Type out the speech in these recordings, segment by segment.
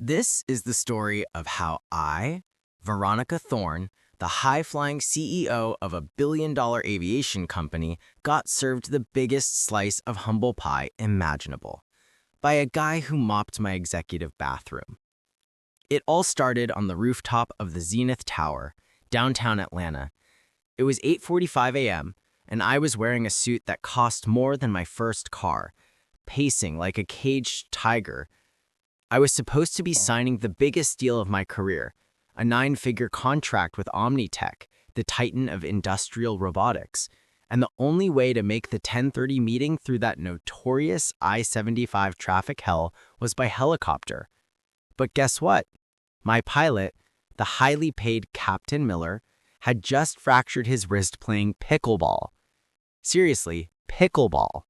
This is the story of how I, Veronica Thorne, the high-flying CEO of a billion-dollar aviation company, got served the biggest slice of humble pie imaginable by a guy who mopped my executive bathroom. It all started on the rooftop of the Zenith Tower, downtown Atlanta. It was 8:45 a.m., and I was wearing a suit that cost more than my first car, pacing like a caged tiger. I was supposed to be signing the biggest deal of my career, a 9-figure contract with Omnitech, the titan of industrial robotics, and the only way to make the 10:30 meeting through that notorious I-75 traffic hell was by helicopter. But guess what? My pilot, the highly paid Captain Miller, had just fractured his wrist playing pickleball. Seriously, pickleball.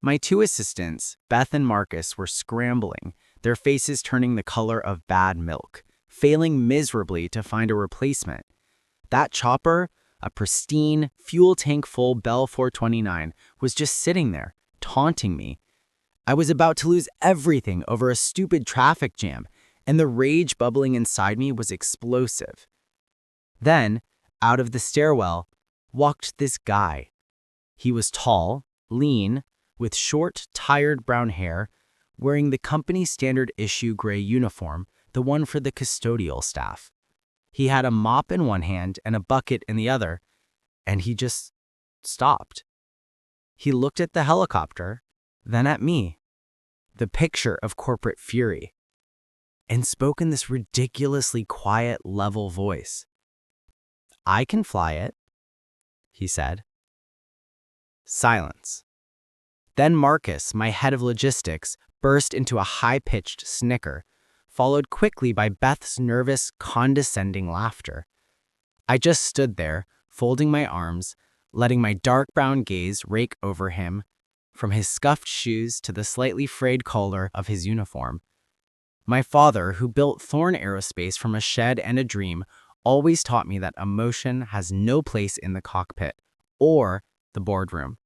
My two assistants, Beth and Marcus, were scrambling, their faces turning the color of bad milk, failing miserably to find a replacement. That chopper, a pristine, fuel-tank-full Bell 429, was just sitting there, taunting me. I was about to lose everything over a stupid traffic jam, and the rage bubbling inside me was explosive. Then, out of the stairwell, walked this guy. He was tall, lean, with short, tired brown hair, wearing the company's standard issue gray uniform, the one for the custodial staff. He had a mop in one hand and a bucket in the other, and he just stopped. He looked at the helicopter, then at me, the picture of corporate fury, and spoke in this ridiculously quiet, level voice. "I can fly it," he said. Silence. Then Marcus, my head of logistics, burst into a high-pitched snicker, followed quickly by Beth's nervous, condescending laughter. I just stood there, folding my arms, letting my dark brown gaze rake over him, from his scuffed shoes to the slightly frayed collar of his uniform. My father, who built Thorne Aerospace from a shed and a dream, always taught me that emotion has no place in the cockpit or the boardroom.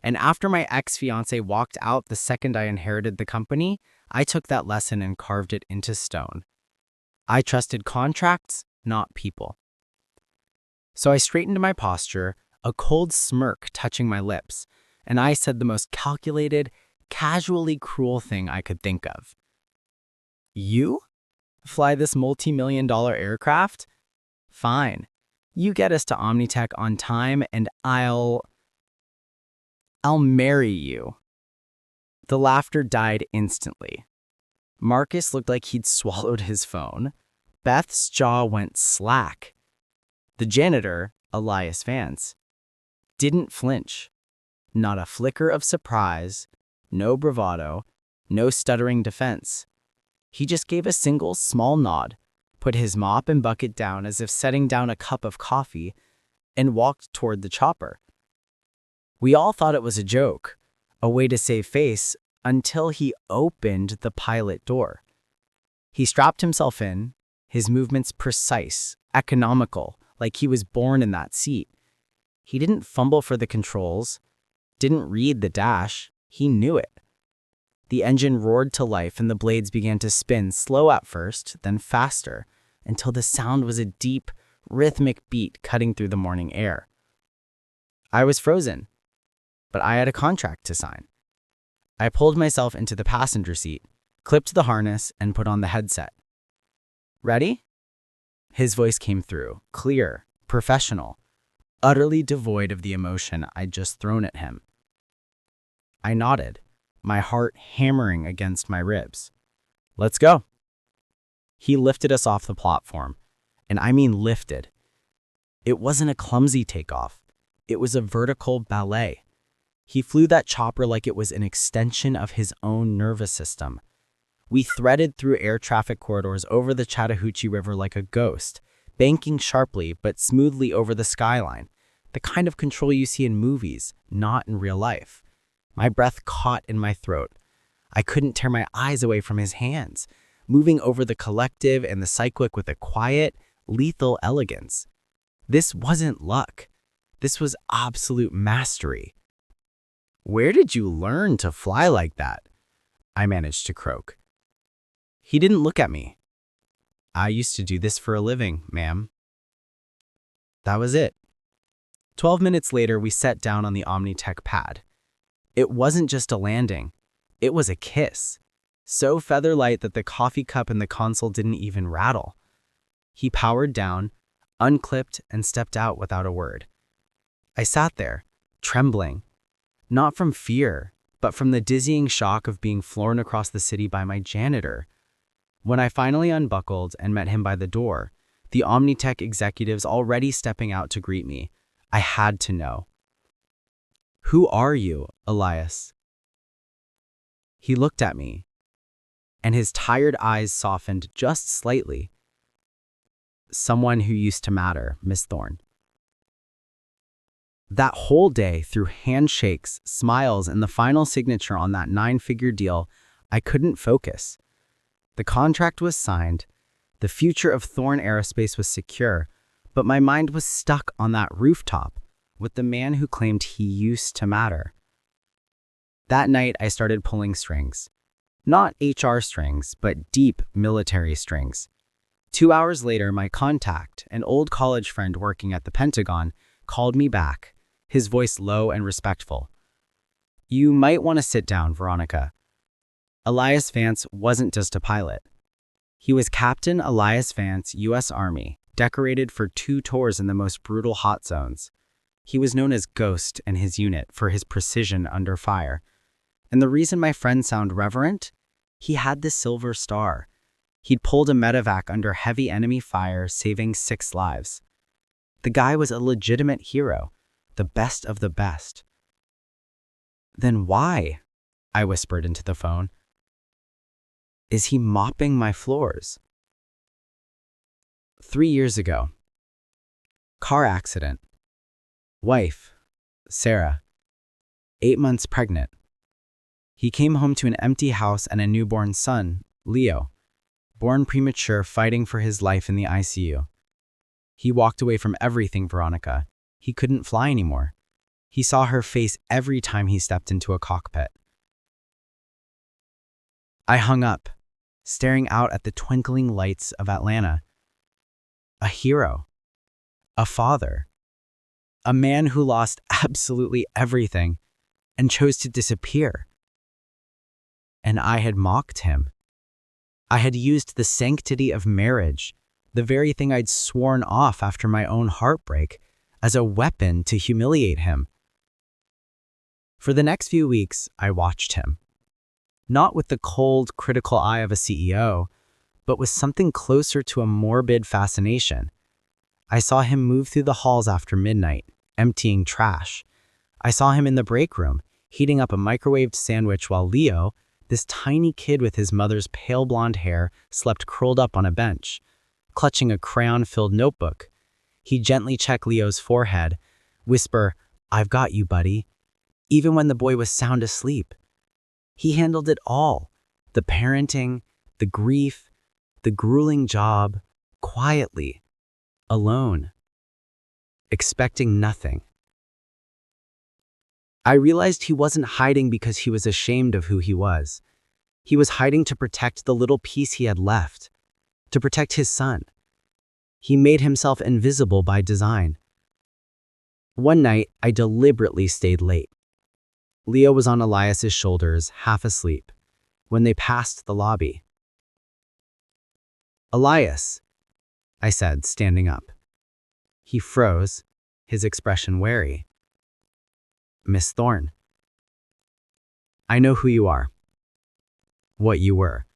And after my ex-fiancé walked out the second I inherited the company, I took that lesson and carved it into stone. I trusted contracts, not people. So I straightened my posture, a cold smirk touching my lips, and I said the most calculated, casually cruel thing I could think of. "You? Fly this multi-million-dollar aircraft? Fine. You get us to Omnitech on time and I'll marry you." The laughter died instantly. Marcus looked like he'd swallowed his phone. Beth's jaw went slack. The janitor, Elias Vance, didn't flinch. Not a flicker of surprise, no bravado, no stuttering defense. He just gave a single small nod, put his mop and bucket down as if setting down a cup of coffee, and walked toward the chopper. We all thought it was a joke, a way to save face, until he opened the pilot door. He strapped himself in, his movements precise, economical, like he was born in that seat. He didn't fumble for the controls, didn't read the dash, he knew it. The engine roared to life and the blades began to spin, slow at first, then faster, until the sound was a deep, rhythmic beat cutting through the morning air. I was frozen, but I had a contract to sign. I pulled myself into the passenger seat, clipped the harness, and put on the headset. "Ready?" His voice came through, clear, professional, utterly devoid of the emotion I'd just thrown at him. I nodded, my heart hammering against my ribs. "Let's go." He lifted us off the platform, and I mean lifted. It wasn't a clumsy takeoff. It was a vertical ballet. He flew that chopper like it was an extension of his own nervous system. We threaded through air traffic corridors over the Chattahoochee River like a ghost, banking sharply but smoothly over the skyline, the kind of control you see in movies, not in real life. My breath caught in my throat. I couldn't tear my eyes away from his hands, moving over the collective and the cyclic with a quiet, lethal elegance. This wasn't luck. This was absolute mastery. "Where did you learn to fly like that?" I managed to croak. He didn't look at me. I used to do this for a living, ma'am. That was it. 12 minutes later, we sat down on the Omnitech pad. It wasn't just a landing. It was a kiss. So feather-light that the coffee cup in the console didn't even rattle. He powered down, unclipped, and stepped out without a word. I sat there, trembling, not from fear, but from the dizzying shock of being flown across the city by my janitor. When I finally unbuckled and met him by the door, the Omnitech executives already stepping out to greet me, I had to know. "Who are you, Elias?" He looked at me, and his tired eyes softened just slightly. "Someone who used to matter, Miss Thorne." That whole day, through handshakes, smiles, and the final signature on that 9-figure deal, I couldn't focus. The contract was signed, the future of Thorne Aerospace was secure, but my mind was stuck on that rooftop with the man who claimed he used to matter. That night, I started pulling strings. Not HR strings, but deep military strings. 2 hours later, my contact, an old college friend working at the Pentagon, called me back, his voice low and respectful. "You might want to sit down, Veronica." Elias Vance wasn't just a pilot. He was Captain Elias Vance, U.S. Army, decorated for 2 tours in the most brutal hot zones. He was known as Ghost and his unit for his precision under fire. And the reason my friend sounded reverent? He had the Silver Star. He'd pulled a medevac under heavy enemy fire, saving 6 lives. The guy was a legitimate hero, the best of the best. "Then why?" I whispered into the phone. "Is he mopping my floors?" 3 years ago. Car accident. Wife, Sarah. 8 months pregnant. He came home to an empty house and a newborn son, Leo, born premature, fighting for his life in the ICU. He walked away from everything, Veronica. He couldn't fly anymore. He saw her face every time he stepped into a cockpit. I hung up, staring out at the twinkling lights of Atlanta. A hero. A father. A man who lost absolutely everything and chose to disappear. And I had mocked him. I had used the sanctity of marriage, the very thing I'd sworn off after my own heartbreak, as a weapon to humiliate him. For the next few weeks, I watched him. Not with the cold, critical eye of a CEO, but with something closer to a morbid fascination. I saw him move through the halls after midnight, emptying trash. I saw him in the break room, heating up a microwaved sandwich while Leo, this tiny kid with his mother's pale blonde hair, slept curled up on a bench, clutching a crayon-filled notebook. He'd gently check Leo's forehead, whisper, "I've got you, buddy," even when the boy was sound asleep. He handled it all, the parenting, the grief, the grueling job, quietly, alone, expecting nothing. I realized he wasn't hiding because he was ashamed of who he was. He was hiding to protect the little piece he had left, to protect his son. He made himself invisible by design. One night, I deliberately stayed late. Leo was on Elias's shoulders, half asleep, when they passed the lobby. "Elias," I said, standing up. He froze, his expression wary. "Miss Thorne." "I know who you are. What you were."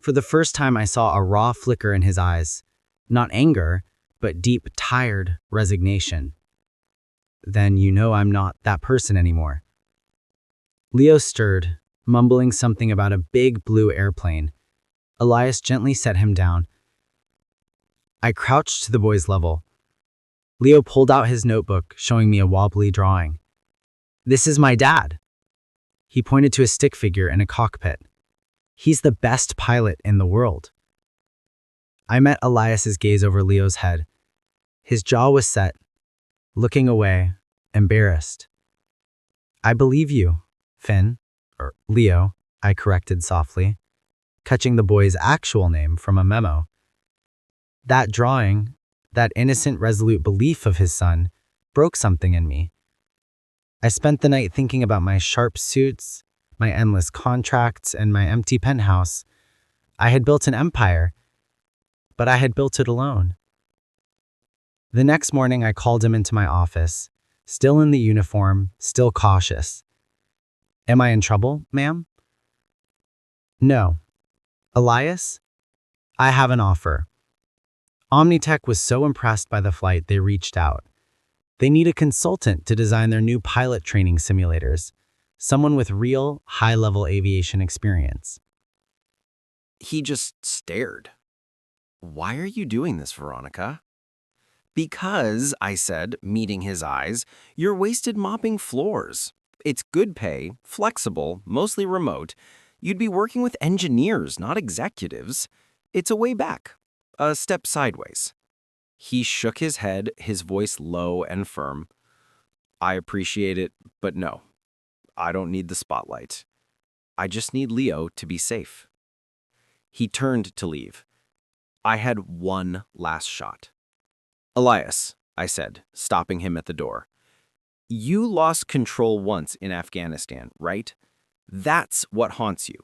For the first time, I saw a raw flicker in his eyes, not anger, but deep, tired resignation. "Then you know I'm not that person anymore." Leo stirred, mumbling something about a big blue airplane. Elias gently set him down. I crouched to the boy's level. Leo pulled out his notebook, showing me a wobbly drawing. "This is my dad." He pointed to a stick figure in a cockpit. "He's the best pilot in the world." I met Elias's gaze over Leo's head. His jaw was set, looking away, embarrassed. "I believe you, Finn," or Leo, I corrected softly. catching the boy's actual name from a memo. That drawing, that innocent, resolute belief of his son, broke something in me. I spent the night thinking about my sharp suits, my endless contracts, and my empty penthouse. I had built an empire, but I had built it alone. The next morning, I called him into my office, still in the uniform, still cautious. Am I in trouble, ma'am? No. Elias? I have an offer. Omnitech was so impressed by the flight they reached out. They need a consultant to design their new pilot training simulators, someone with real, high-level aviation experience. He just stared. Why are you doing this, Veronica? Because, I said, meeting his eyes, you're wasted mopping floors. It's good pay, flexible, mostly remote. You'd be working with engineers, not executives. It's a way back, a step sideways. He shook his head, his voice low and firm. I appreciate it, but no. I don't need the spotlight. I just need Leo to be safe. He turned to leave. I had one last shot. Elias, I said, stopping him at the door. You lost control once in Afghanistan, right? That's what haunts you.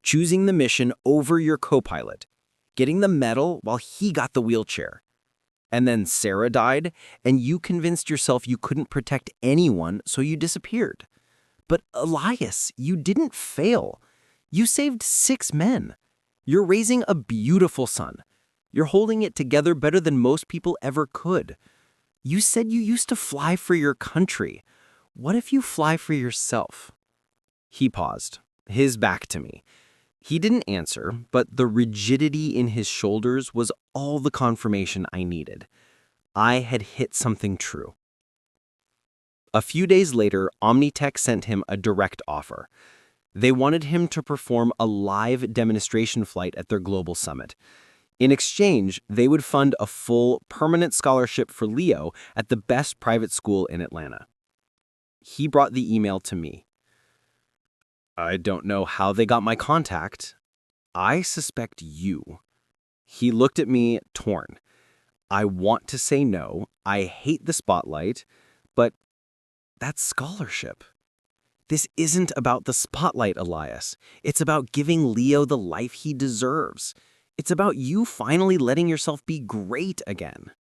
Choosing the mission over your co-pilot. Getting the medal while he got the wheelchair. And then Sarah died, and you convinced yourself you couldn't protect anyone, so you disappeared. But Elias, you didn't fail. You saved 6 men. You're raising a beautiful son. You're holding it together better than most people ever could. You said you used to fly for your country. What if you fly for yourself? He paused, his back to me. He didn't answer, but the rigidity in his shoulders was all the confirmation I needed. I had hit something true. A few days later, Omnitech sent him a direct offer. They wanted him to perform a live demonstration flight at their global summit. In exchange, they would fund a full, permanent scholarship for Leo at the best private school in Atlanta. He brought the email to me. I don't know how they got my contact. I suspect you. He looked at me, torn. I want to say no. I hate the spotlight, but that's scholarship. This isn't about the spotlight, Elias. It's about giving Leo the life he deserves. It's about you finally letting yourself be great again.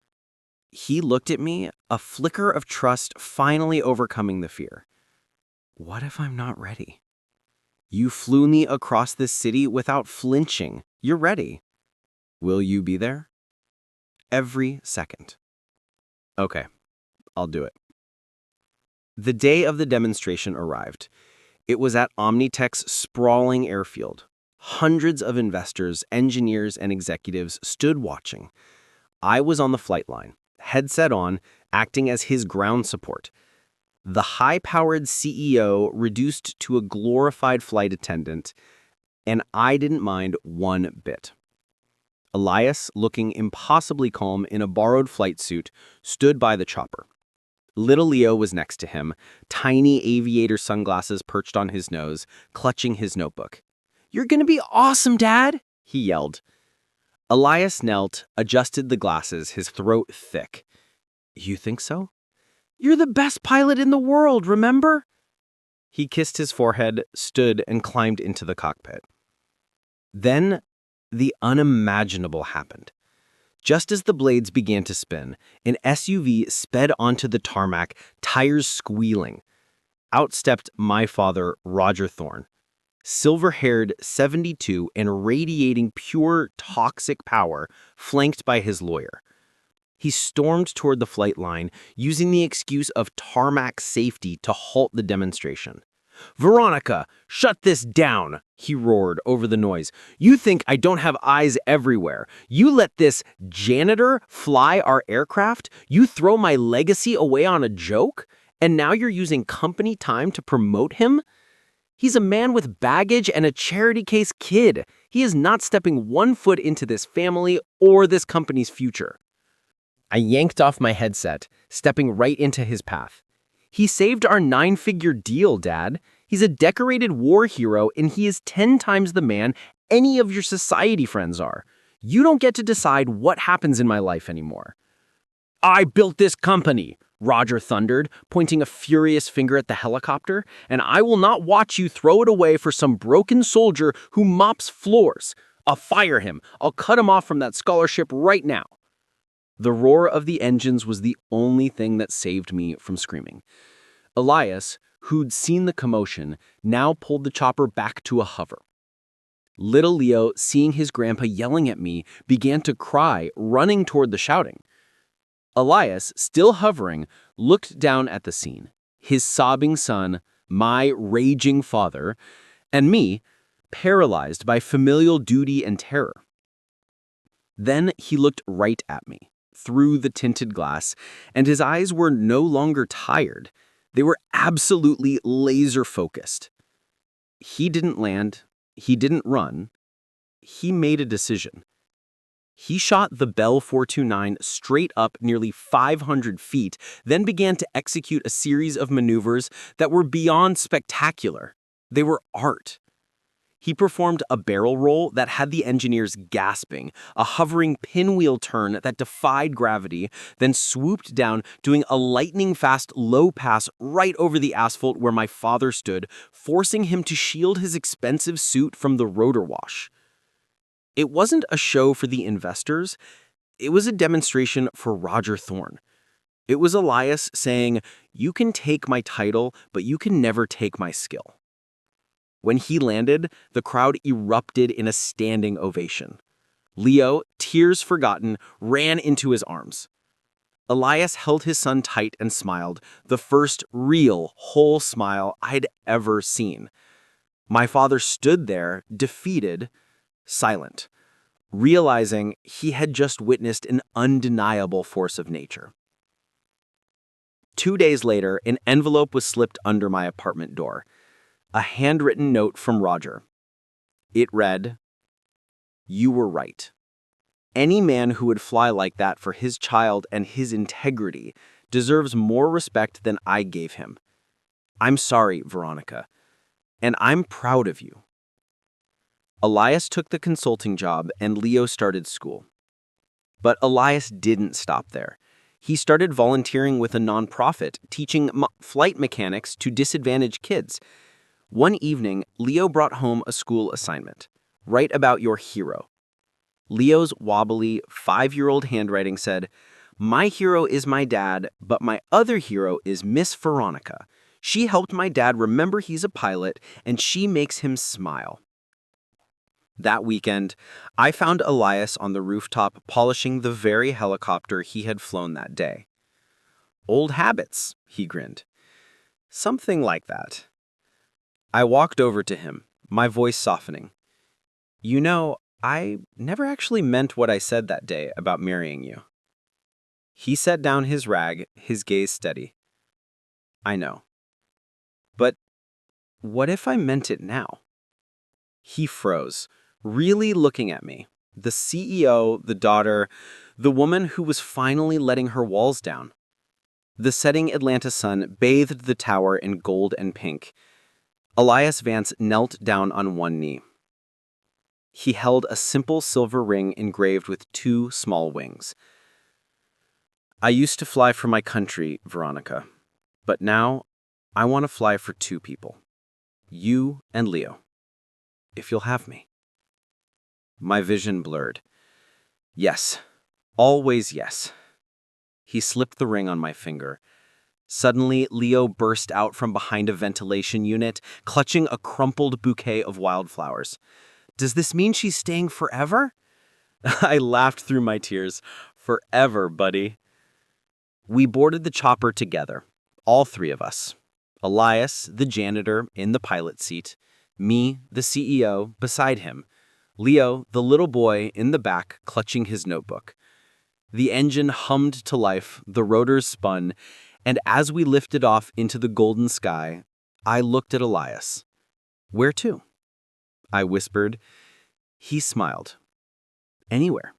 He looked at me, a flicker of trust finally overcoming the fear. What if I'm not ready? You flew me across this city without flinching. You're ready. Will you be there? Every second. Okay, I'll do it. The day of the demonstration arrived. It was at Omnitech's sprawling airfield. Hundreds of investors, engineers, and executives stood watching. I was on the flight line, headset on, acting as his ground support. The high-powered CEO reduced to a glorified flight attendant, and I didn't mind one bit. Elias, looking impossibly calm in a borrowed flight suit, stood by the chopper. Little Leo was next to him, tiny aviator sunglasses perched on his nose, clutching his notebook. "You're gonna be awesome, Dad!" he yelled. Elias knelt, adjusted the glasses, his throat thick. "You think so?" "You're the best pilot in the world, remember?" He kissed his forehead, stood, and climbed into the cockpit. Then, the unimaginable happened. Just as the blades began to spin, an SUV sped onto the tarmac, tires squealing. Out stepped my father, Roger Thorne. Silver-haired, 72, and radiating pure, toxic power, flanked by his lawyer. He stormed toward the flight line, using the excuse of tarmac safety to halt the demonstration. "Veronica, shut this down," he roared over the noise. "You think I don't have eyes everywhere? You let this janitor fly our aircraft? You throw my legacy away on a joke? And now you're using company time to promote him? He's a man with baggage and a charity case kid. He is not stepping one foot into this family or this company's future." I yanked off my headset, stepping right into his path. "He saved our 9-figure deal, Dad. He's a decorated war hero, and he is 10 times the man any of your society friends are. You don't get to decide what happens in my life anymore. I built this company, Roger thundered, pointing a furious finger at the helicopter, and I will not watch you throw it away for some broken soldier who mops floors. I'll fire him. I'll cut him off from that scholarship right now. The roar of the engines was the only thing that saved me from screaming. Elias, who'd seen the commotion, now pulled the chopper back to a hover. Little Leo, seeing his grandpa yelling at me, began to cry, running toward the shouting. Elias, still hovering, looked down at the scene. His sobbing son, my raging father, and me, paralyzed by familial duty and terror. Then he looked right at me, through the tinted glass, and his eyes were no longer tired. They were absolutely laser-focused. He didn't land. He didn't run. He made a decision. He shot the Bell 429 straight up nearly 500 feet, then began to execute a series of maneuvers that were beyond spectacular. They were art. He performed a barrel roll that had the engineers gasping, a hovering pinwheel turn that defied gravity, then swooped down, doing a lightning-fast low pass right over the asphalt where my father stood, forcing him to shield his expensive suit from the rotor wash. It wasn't a show for the investors. It was a demonstration for Roger Thorne. It was Elias saying, "You can take my title, but you can never take my skill." When he landed, the crowd erupted in a standing ovation. Leo, tears forgotten, ran into his arms. Elias held his son tight and smiled, the first real, whole smile I'd ever seen. My father stood there, defeated, silent, realizing he had just witnessed an undeniable force of nature. 2 days later, an envelope was slipped under my apartment door. A handwritten note from Roger. It read, "You were right. Any man who would fly like that for his child and his integrity deserves more respect than I gave him. I'm sorry, Veronica, and I'm proud of you." Elias took the consulting job and Leo started school. But Elias didn't stop there. He started volunteering with a nonprofit, teaching flight mechanics to disadvantaged kids. One evening, Leo brought home a school assignment. Write about your hero. Leo's wobbly, 5-year-old handwriting said, "My hero is my dad, but my other hero is Miss Veronica. She helped my dad remember he's a pilot, and she makes him smile." That weekend, I found Elias on the rooftop polishing the very helicopter he had flown that day. "Old habits," he grinned. "Something like that." I walked over to him, my voice softening. "You know, I never actually meant what I said that day about marrying you." He set down his rag, his gaze steady. "I know. But what if I meant it now?" He froze, really looking at me. The CEO, the daughter, the woman who was finally letting her walls down. The setting Atlanta sun bathed the tower in gold and pink. Elias Vance knelt down on one knee. He held a simple silver ring engraved with 2 small wings. "I used to fly for my country, Veronica, but now I want to fly for 2 people. You and Leo. If you'll have me." My vision blurred. Yes, always yes. He slipped the ring on my finger. Suddenly, Leo burst out from behind a ventilation unit, clutching a crumpled bouquet of wildflowers. "Does this mean she's staying forever?" I laughed through my tears. "Forever, buddy." We boarded the chopper together, all 3 of us. Elias, the janitor, in the pilot seat. Me, the CEO, beside him. Leo, the little boy, in the back, clutching his notebook. The engine hummed to life, the rotors spun, and as we lifted off into the golden sky, I looked at Elias. "Where to?" I whispered. He smiled. "Anywhere,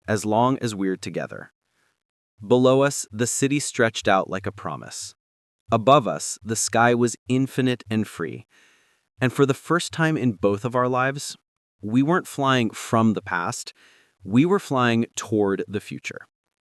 as long as we're together." Below us, the city stretched out like a promise. Above us, the sky was infinite and free. And for the first time in both of our lives, We weren't flying from the past. We were flying toward the future.